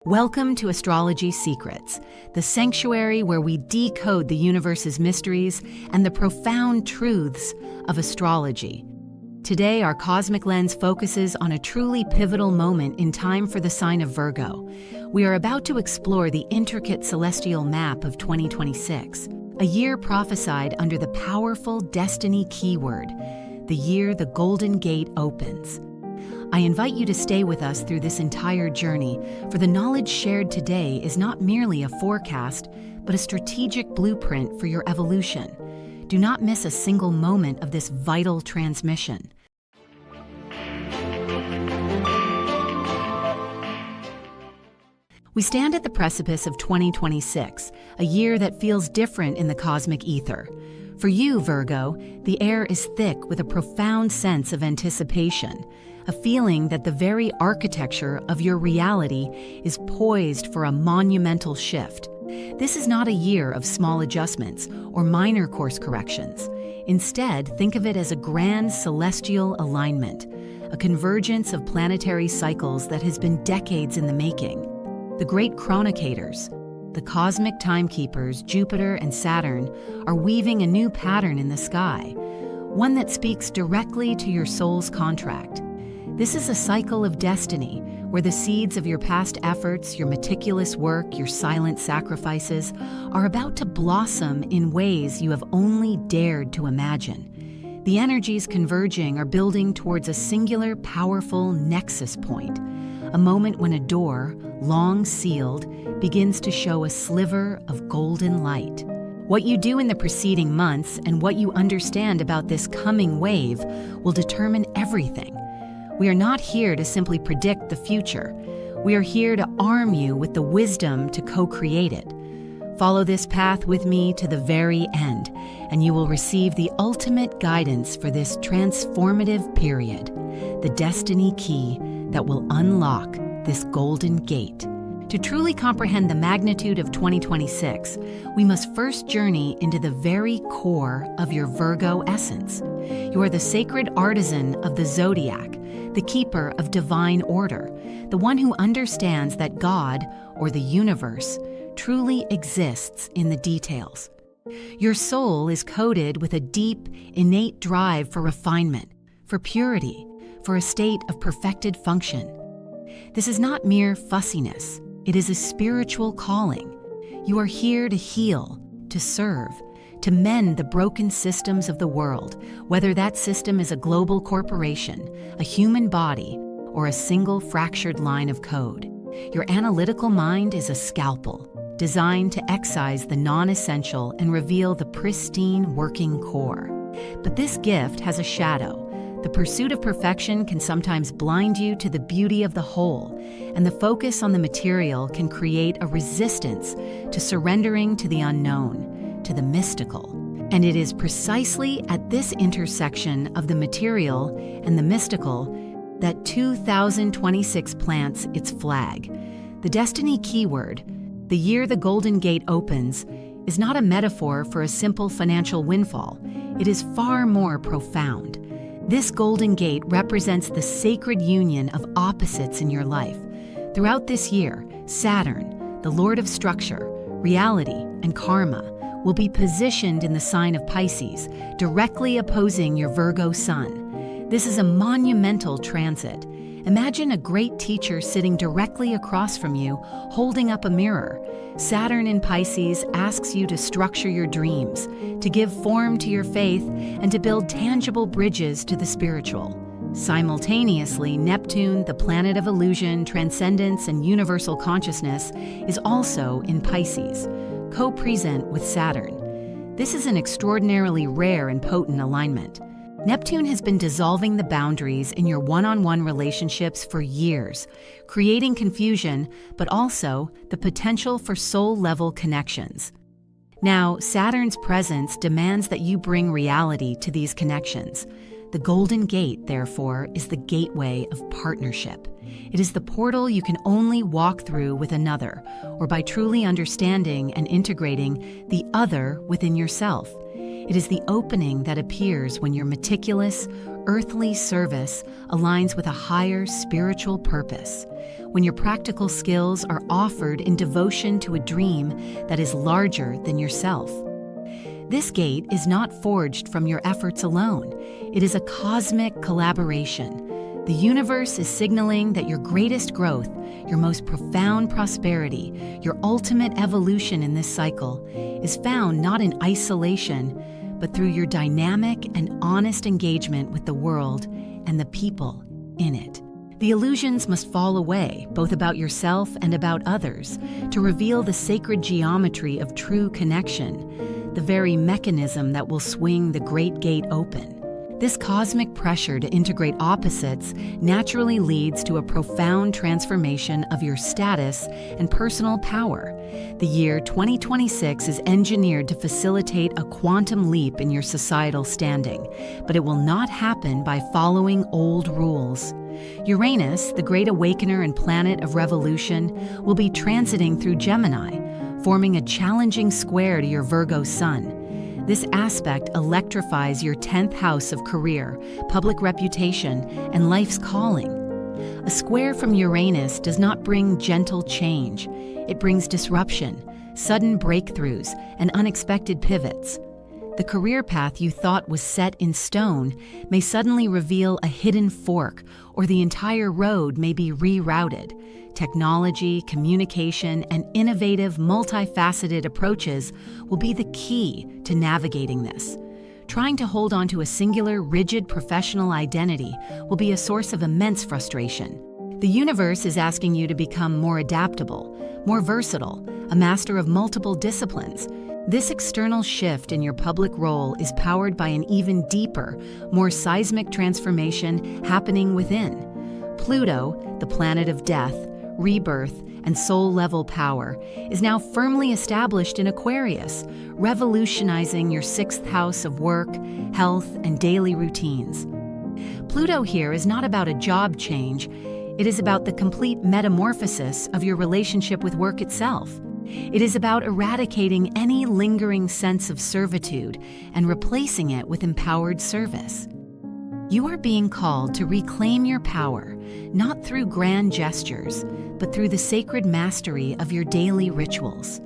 Welcome to Astrology Secrets, the sanctuary where we decode the universe's mysteries and the profound truths of astrology. Today, our cosmic lens focuses on a truly pivotal moment in time for the sign of Virgo. We are about to explore the intricate celestial map of 2026, a year prophesied under the powerful destiny keyword, the year the Golden Gate opens. I invite you to stay with us through this entire journey, for the knowledge shared today is not merely a forecast, but a strategic blueprint for your evolution. Do not miss a single moment of this vital transmission. We stand at the precipice of 2026, a year that feels different in the cosmic ether. For you, Virgo, the air is thick with a profound sense of anticipation, a feeling that the very architecture of your reality is poised for a monumental shift. This is not a year of small adjustments or minor course corrections. Instead, think of it as a grand celestial alignment, a convergence of planetary cycles that has been decades in the making. The great chronicators, the cosmic timekeepers, Jupiter and Saturn, are weaving a new pattern in the sky, one that speaks directly to your soul's contract. This is a cycle of destiny, where the seeds of your past efforts, your meticulous work, your silent sacrifices, are about to blossom in ways you have only dared to imagine. The energies converging are building towards a singular, powerful nexus point, a moment when a door, long sealed, begins to show a sliver of golden light. What you do in the preceding months and what you understand about this coming wave will determine everything. We are not here to simply predict the future. We are here to arm you with the wisdom to co-create it. Follow this path with me to the very end, and you will receive the ultimate guidance for this transformative period, the destiny key that will unlock this golden gate. To truly comprehend the magnitude of 2026, we must first journey into the very core of your Virgo essence. You are the sacred artisan of the Zodiac, the keeper of divine order, the one who understands that God, or the universe, truly exists in the details. Your soul is coded with a deep, innate drive for refinement, for purity, for a state of perfected function. This is not mere fussiness. It is a spiritual calling. You are here to heal, to serve, to mend the broken systems of the world, whether that system is a global corporation, a human body, or a single fractured line of code. Your analytical mind is a scalpel, designed to excise the non-essential and reveal the pristine working core. But this gift has a shadow. The pursuit of perfection can sometimes blind you to the beauty of the whole, and the focus on the material can create a resistance to surrendering to the unknown, to the mystical. And it is precisely at this intersection of the material and the mystical that 2026 plants its flag. The destiny keyword, the year the Golden Gate opens, is not a metaphor for a simple financial windfall. It is far more profound. This Golden Gate represents the sacred union of opposites in your life. Throughout this year, Saturn, the Lord of structure, reality, and karma, will be positioned in the sign of Pisces, directly opposing your Virgo sun. This is a monumental transit. Imagine a great teacher sitting directly across from you, holding up a mirror. Saturn in Pisces asks you to structure your dreams, to give form to your faith, and to build tangible bridges to the spiritual. Simultaneously, Neptune, the planet of illusion, transcendence, and universal consciousness, is also in Pisces, co-present with Saturn. This is an extraordinarily rare and potent alignment. Neptune has been dissolving the boundaries in your one-on-one relationships for years, creating confusion, but also the potential for soul-level connections. Now, Saturn's presence demands that you bring reality to these connections. The Golden Gate, therefore, is the gateway of partnership. It is the portal you can only walk through with another, or by truly understanding and integrating the other within yourself. It is the opening that appears when your meticulous, earthly service aligns with a higher spiritual purpose, when your practical skills are offered in devotion to a dream that is larger than yourself. This gate is not forged from your efforts alone. It is a cosmic collaboration. The universe is signaling that your greatest growth, your most profound prosperity, your ultimate evolution in this cycle is found not in isolation, but through your dynamic and honest engagement with the world and the people in it. The illusions must fall away, both about yourself and about others, to reveal the sacred geometry of true connection, the very mechanism that will swing the great gate open. This cosmic pressure to integrate opposites naturally leads to a profound transformation of your status and personal power. The year 2026 is engineered to facilitate a quantum leap in your societal standing, but it will not happen by following old rules. Uranus, the great awakener and planet of revolution, will be transiting through Gemini, forming a challenging square to your Virgo sun. This aspect electrifies your 10th house of career, public reputation, and life's calling. A square from Uranus does not bring gentle change. It brings disruption, sudden breakthroughs, and unexpected pivots. The career path you thought was set in stone may suddenly reveal a hidden fork, or the entire road may be rerouted. Technology, communication, and innovative, multifaceted approaches will be the key to navigating this. Trying to hold on to a singular, rigid professional identity will be a source of immense frustration. The universe is asking you to become more adaptable, more versatile, a master of multiple disciplines. This external shift in your public role is powered by an even deeper, more seismic transformation happening within. Pluto, the planet of death, rebirth, and soul-level power, is now firmly established in Aquarius, revolutionizing your 6th house of work, health, and daily routines. Pluto here is not about a job change. It is about the complete metamorphosis of your relationship with work itself. It is about eradicating any lingering sense of servitude and replacing it with empowered service. You are being called to reclaim your power, not through grand gestures, but through the sacred mastery of your daily rituals.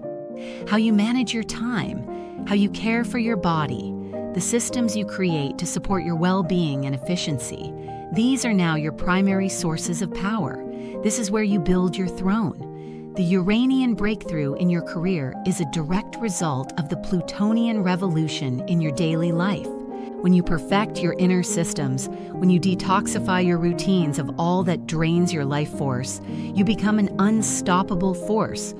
How you manage your time, how you care for your body, the systems you create to support your well-being and efficiency. These are now your primary sources of power. This is where you build your throne. The Uranian breakthrough in your career is a direct result of the Plutonian revolution in your daily life. When you perfect your inner systems, when you detoxify your routines of all that drains your life force, you become an unstoppable force.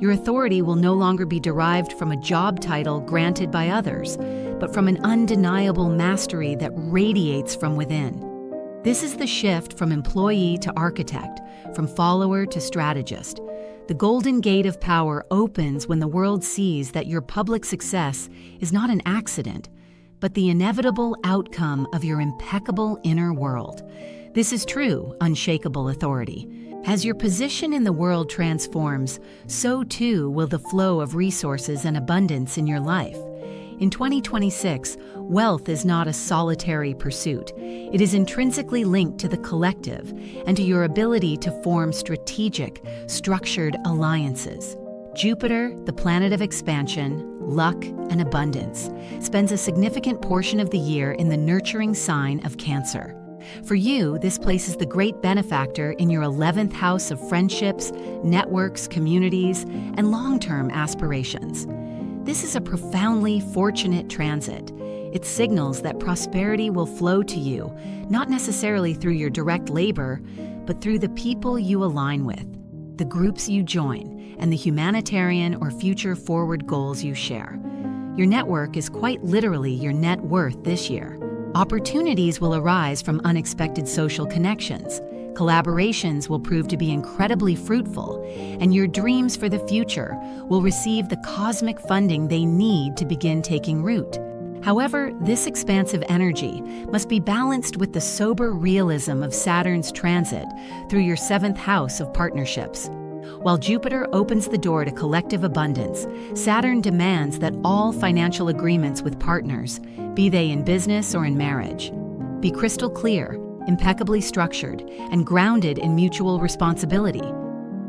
Your authority will no longer be derived from a job title granted by others, but from an undeniable mastery that radiates from within. This is the shift from employee to architect, from follower to strategist. The golden gate of power opens when the world sees that your public success is not an accident, but the inevitable outcome of your impeccable inner world. This is true, unshakable authority. As your position in the world transforms, so too will the flow of resources and abundance in your life. In 2026, wealth is not a solitary pursuit. It is intrinsically linked to the collective and to your ability to form strategic, structured alliances. Jupiter, the planet of expansion, luck, and abundance, spends a significant portion of the year in the nurturing sign of Cancer. For you, this places the great benefactor in your 11th house of friendships, networks, communities, and long-term aspirations. This is a profoundly fortunate transit. It signals that prosperity will flow to you, not necessarily through your direct labor, but through the people you align with, the groups you join, and the humanitarian or future-forward goals you share. Your network is quite literally your net worth this year. Opportunities will arise from unexpected social connections. Collaborations will prove to be incredibly fruitful, and your dreams for the future will receive the cosmic funding they need to begin taking root. However, this expansive energy must be balanced with the sober realism of Saturn's transit through your 7th house of partnerships. While Jupiter opens the door to collective abundance, Saturn demands that all financial agreements with partners, be they in business or in marriage, Be crystal clear, impeccably structured, and grounded in mutual responsibility.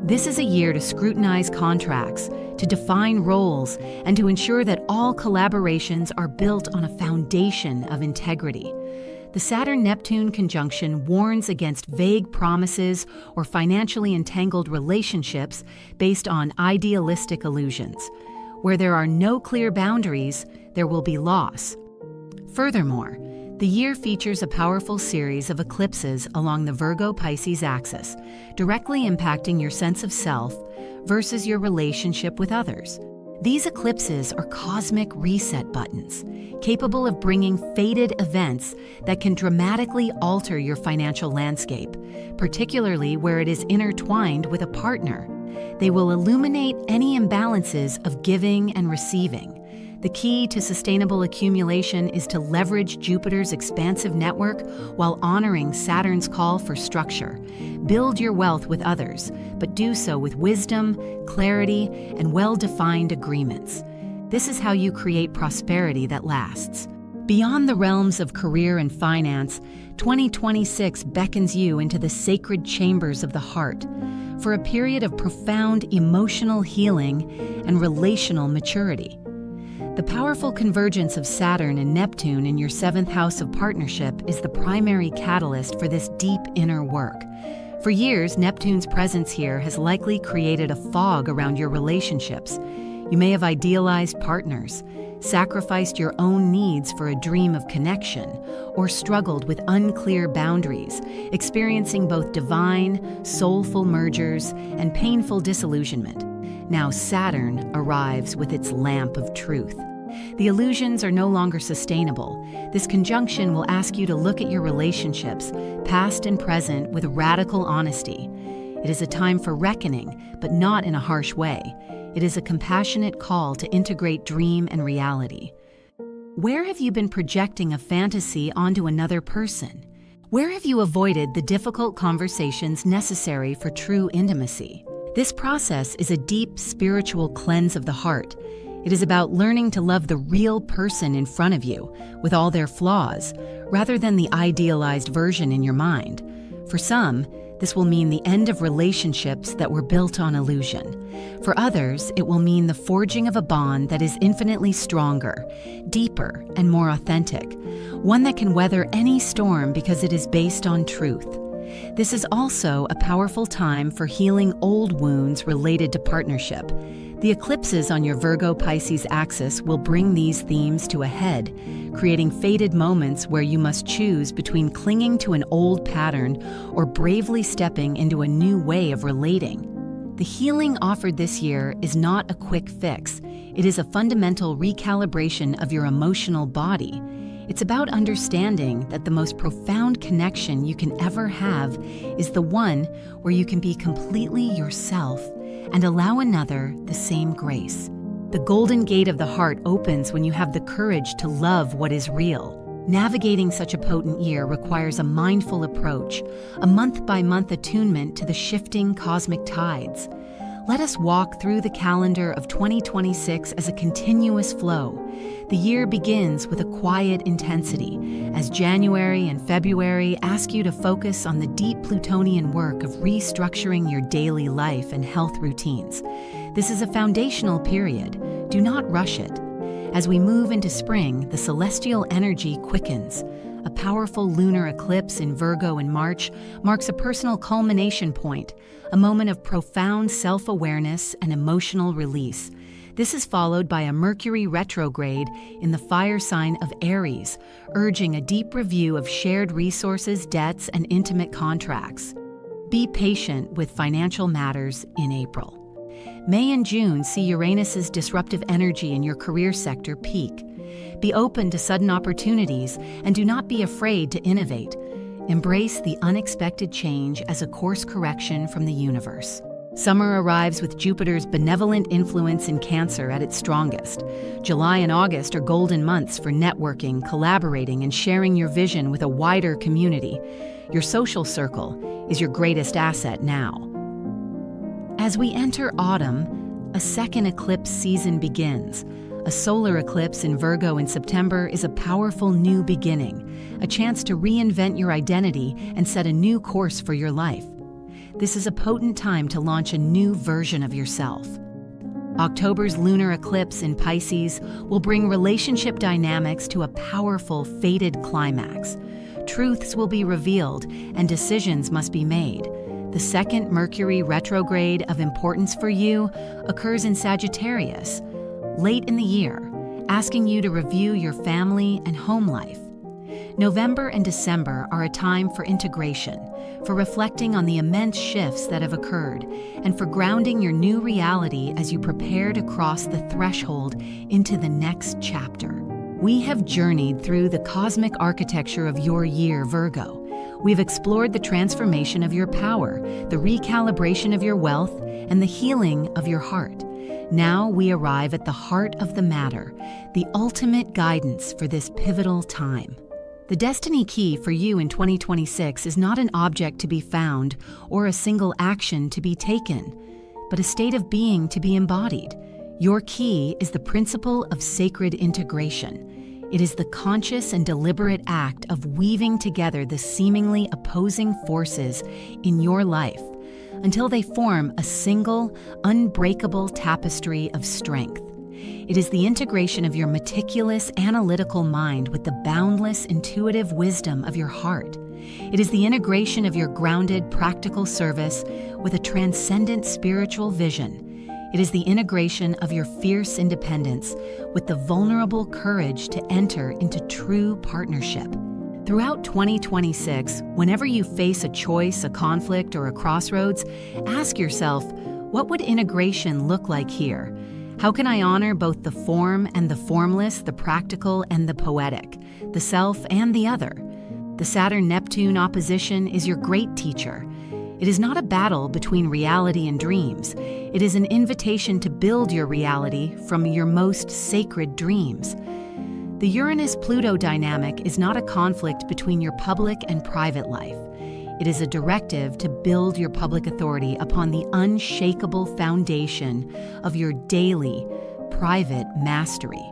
This is a year to scrutinize contracts, to define roles, and to ensure that all collaborations are built on a foundation of integrity. The Saturn-Neptune conjunction warns against vague promises or financially entangled relationships based on idealistic illusions. Where there are no clear boundaries, there will be loss. Furthermore, the year features a powerful series of eclipses along the Virgo-Pisces axis, directly impacting your sense of self versus your relationship with others. These eclipses are cosmic reset buttons, capable of bringing fated events that can dramatically alter your financial landscape, particularly where it is intertwined with a partner. They will illuminate any imbalances of giving and receiving. The key to sustainable accumulation is to leverage Jupiter's expansive network while honoring Saturn's call for structure. Build your wealth with others, but do so with wisdom, clarity, and well-defined agreements. This is how you create prosperity that lasts. Beyond the realms of career and finance, 2026 beckons you into the sacred chambers of the heart for a period of profound emotional healing and relational maturity. The powerful convergence of Saturn and Neptune in your 7th house of partnership is the primary catalyst for this deep inner work. For years, Neptune's presence here has likely created a fog around your relationships. You may have idealized partners, sacrificed your own needs for a dream of connection, or struggled with unclear boundaries, experiencing both divine, soulful mergers and painful disillusionment. Now Saturn arrives with its lamp of truth. The illusions are no longer sustainable. This conjunction will ask you to look at your relationships, past and present, with radical honesty. It is a time for reckoning, but not in a harsh way. It is a compassionate call to integrate dream and reality. Where have you been projecting a fantasy onto another person? Where have you avoided the difficult conversations necessary for true intimacy? This process is a deep spiritual cleanse of the heart. It is about learning to love the real person in front of you, with all their flaws, rather than the idealized version in your mind. For some, this will mean the end of relationships that were built on illusion. For others, it will mean the forging of a bond that is infinitely stronger, deeper, and more authentic, one that can weather any storm because it is based on truth. This is also a powerful time for healing old wounds related to partnership. The eclipses on your Virgo-Pisces axis will bring these themes to a head, creating fated moments where you must choose between clinging to an old pattern or bravely stepping into a new way of relating. The healing offered this year is not a quick fix. It is a fundamental recalibration of your emotional body. It's about understanding that the most profound connection you can ever have is the one where you can be completely yourself and allow another the same grace. The golden gate of the heart opens when you have the courage to love what is real. Navigating such a potent year requires a mindful approach, a month-by-month attunement to the shifting cosmic tides. Let us walk through the calendar of 2026 as a continuous flow. The year begins with a quiet intensity, as January and February ask you to focus on the deep Plutonian work of restructuring your daily life and health routines. This is a foundational period. Do not rush it. As we move into spring, the celestial energy quickens. A powerful lunar eclipse in Virgo in March marks a personal culmination point, a moment of profound self-awareness and emotional release. This is followed by a Mercury retrograde in the fire sign of Aries, urging a deep review of shared resources, debts, and intimate contracts. Be patient with financial matters in April. May and June see Uranus's disruptive energy in your career sector peak. Be open to sudden opportunities and do not be afraid to innovate. Embrace the unexpected change as a course correction from the universe. Summer arrives with Jupiter's benevolent influence in Cancer at its strongest. July and August are golden months for networking, collaborating, and sharing your vision with a wider community. Your social circle is your greatest asset now. As we enter autumn, a second eclipse season begins, A solar eclipse in Virgo in September is a powerful new beginning, a chance to reinvent your identity and set a new course for your life. This is a potent time to launch a new version of yourself. October's lunar eclipse in Pisces will bring relationship dynamics to a powerful, fated climax. Truths will be revealed and decisions must be made. The second Mercury retrograde of importance for you occurs in Sagittarius, late in the year, asking you to review your family and home life. November and December are a time for integration, for reflecting on the immense shifts that have occurred, and for grounding your new reality as you prepare to cross the threshold into the next chapter. We have journeyed through the cosmic architecture of your year, Virgo. We've explored the transformation of your power, the recalibration of your wealth, and the healing of your heart. Now we arrive at the heart of the matter, the ultimate guidance for this pivotal time. The destiny key for you in 2026 is not an object to be found or a single action to be taken, but a state of being to be embodied. Your key is the principle of sacred integration. It is the conscious and deliberate act of weaving together the seemingly opposing forces in your life until they form a single, unbreakable tapestry of strength. It is the integration of your meticulous, analytical mind with the boundless, intuitive wisdom of your heart. It is the integration of your grounded, practical service with a transcendent spiritual vision. It is the integration of your fierce independence with the vulnerable courage to enter into true partnership. Throughout 2026, whenever you face a choice, a conflict, or a crossroads, ask yourself, what would integration look like here? How can I honor both the form and the formless, the practical and the poetic, the self and the other? The Saturn-Neptune opposition is your great teacher. It is not a battle between reality and dreams. It is an invitation to build your reality from your most sacred dreams. The Uranus-Pluto dynamic is not a conflict between your public and private life. It is a directive to build your public authority upon the unshakable foundation of your daily, private mastery.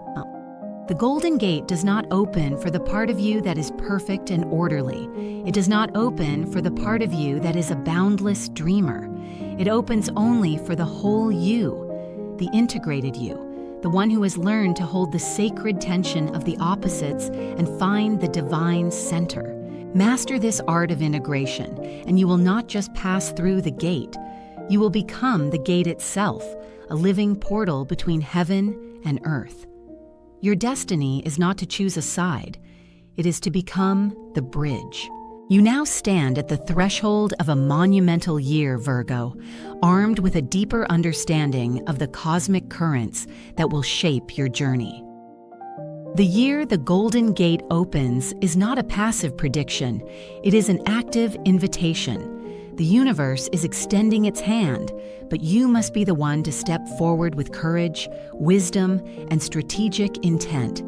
The Golden Gate does not open for the part of you that is perfect and orderly. It does not open for the part of you that is a boundless dreamer. It opens only for the whole you, the integrated you, the one who has learned to hold the sacred tension of the opposites and find the divine center. Master this art of integration, and you will not just pass through the gate. You will become the gate itself, a living portal between heaven and earth. Your destiny is not to choose a side. It is to become the bridge. You now stand at the threshold of a monumental year, Virgo, armed with a deeper understanding of the cosmic currents that will shape your journey. The year the Golden Gate opens is not a passive prediction. It is an active invitation. The universe is extending its hand, but you must be the one to step forward with courage, wisdom, and strategic intent.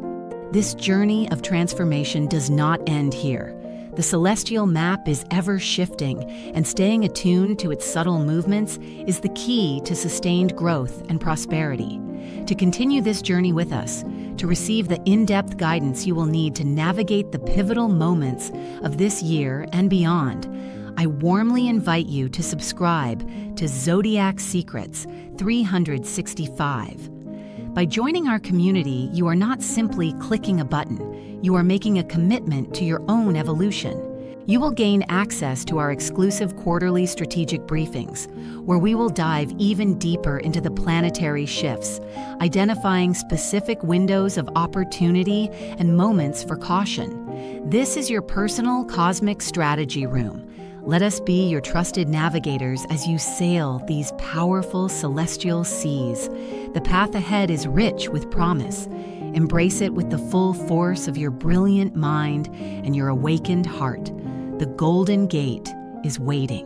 This journey of transformation does not end here. The celestial map is ever shifting, and staying attuned to its subtle movements is the key to sustained growth and prosperity. To continue this journey with us, to receive the in-depth guidance you will need to navigate the pivotal moments of this year and beyond, I warmly invite you to subscribe to Zodiac Secrets 365. By joining our community, you are not simply clicking a button. You are making a commitment to your own evolution. You will gain access to our exclusive quarterly strategic briefings, where we will dive even deeper into the planetary shifts, identifying specific windows of opportunity and moments for caution. This is your personal cosmic strategy room. Let us be your trusted navigators as you sail these powerful celestial seas. The path ahead is rich with promise. Embrace it with the full force of your brilliant mind and your awakened heart. The Golden Gate is waiting.